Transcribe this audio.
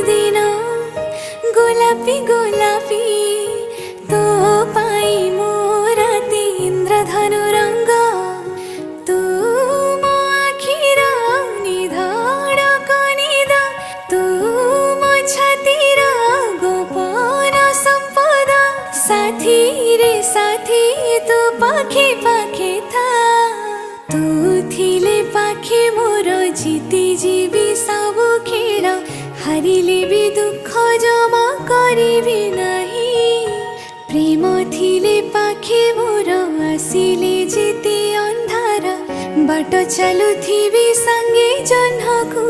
दिन गोलापी गोलापी तो पाई मोर इंद्रधनु रंग तू मो आखिर निधड़क निद तू मो छातीर गोपन संपद साथी रे साथी तू पाखे पाखे था तू थिले पाखे मोर जीती जीवी सबु खेल हारिले भी दुख जमा करिबी नहीं प्रेम थिले पाखे मोर आसिले जीती अंधार बाट चलुथिबी संगे जह्नको